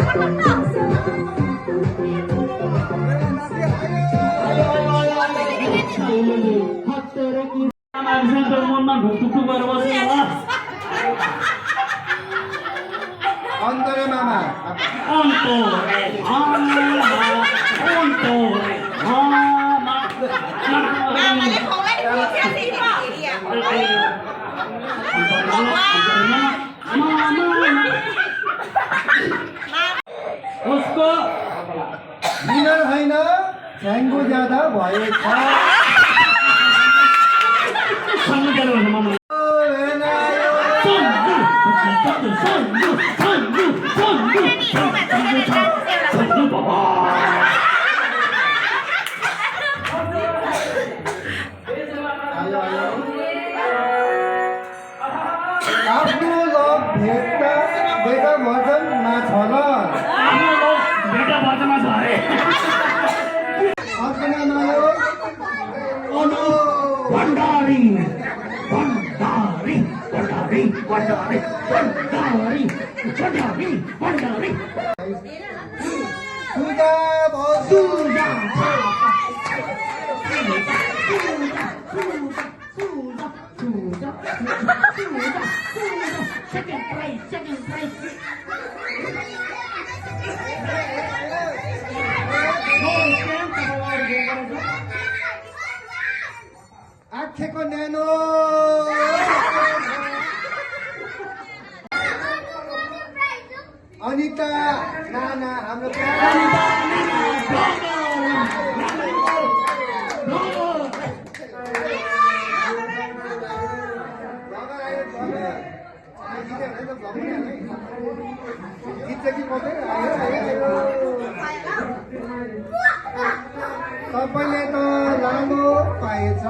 Antore mama. Antore mama. Antore mama. Mamanya không lấy được chia gì mà. उसको winner होइन छ्याङ्गो ज्यादा भएछ आफ्नो लभ भेट्दा भेटा भजनमा छ ल बेटा बाटोमा छ अरे अर्को नाम आयो अनु भण्डारी भण्डारी भण्डारी भण्डारी भण्डारी भण्डारी भण्डारी सुजा बसु second place आँखेको न्यानो अनिता नाना हाम्रो तपाईँले त लामो पाएछ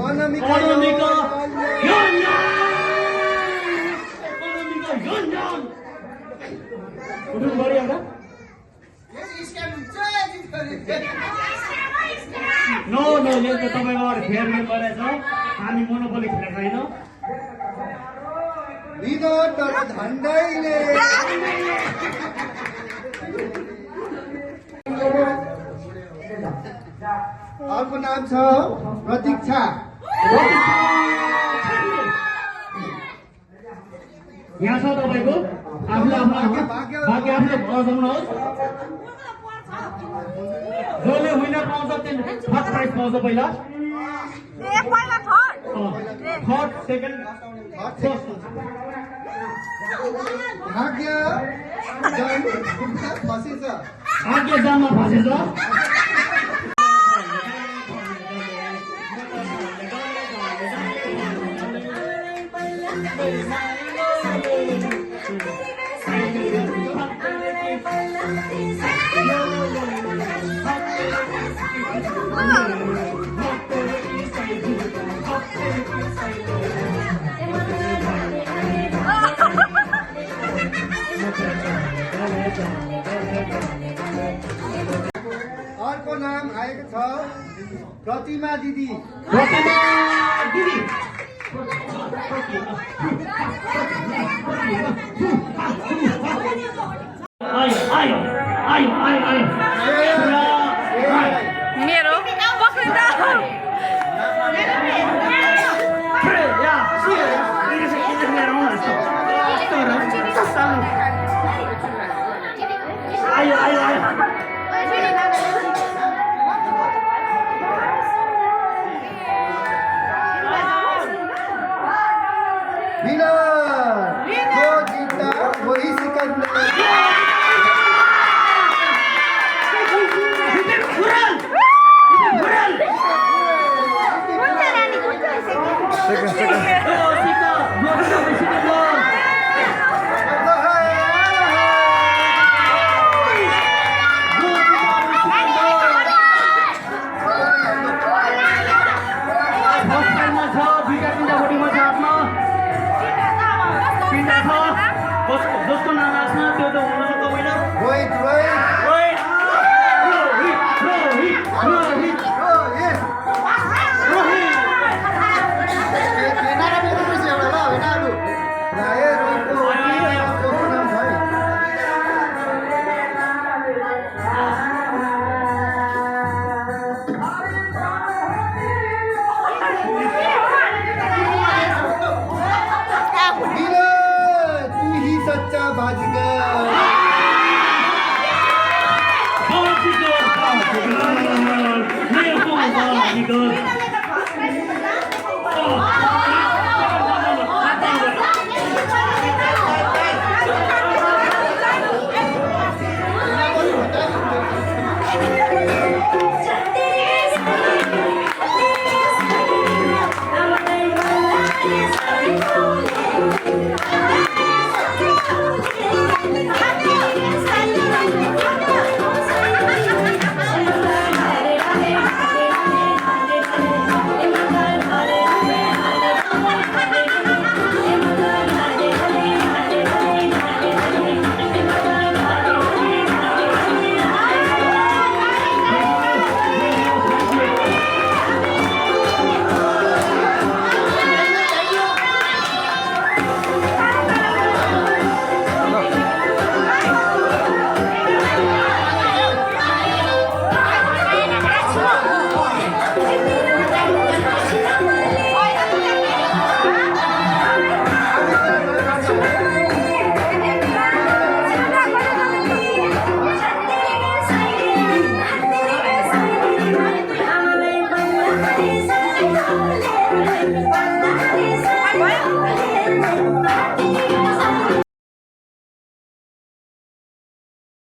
अनामिका नो नो यो त तपाईँबाट फेयर मेम्बर रहेछ हामी मोनोपोली खेलेको छैनौँ विनोद तर झन्डैले अर्को नाम छ प्रतीक्षा यहाँ छ तपाईँको आफूले आफ्नो भाग्य आफूले बजाउनुहोस् जसले विनर पाउँछ त्यसले फर्स्ट प्राइज पाउँछ पहिला थर्ड सेकेन्ड फर्स्ट भाग्य फसेछ भाग्य जाममा फसेछ अर्को नाम आएको छ प्रतिमा दिदी मेरो पक्रिँदा जसको नाम आस्न त्यो त हुन सक्छ होइन रोहित भयो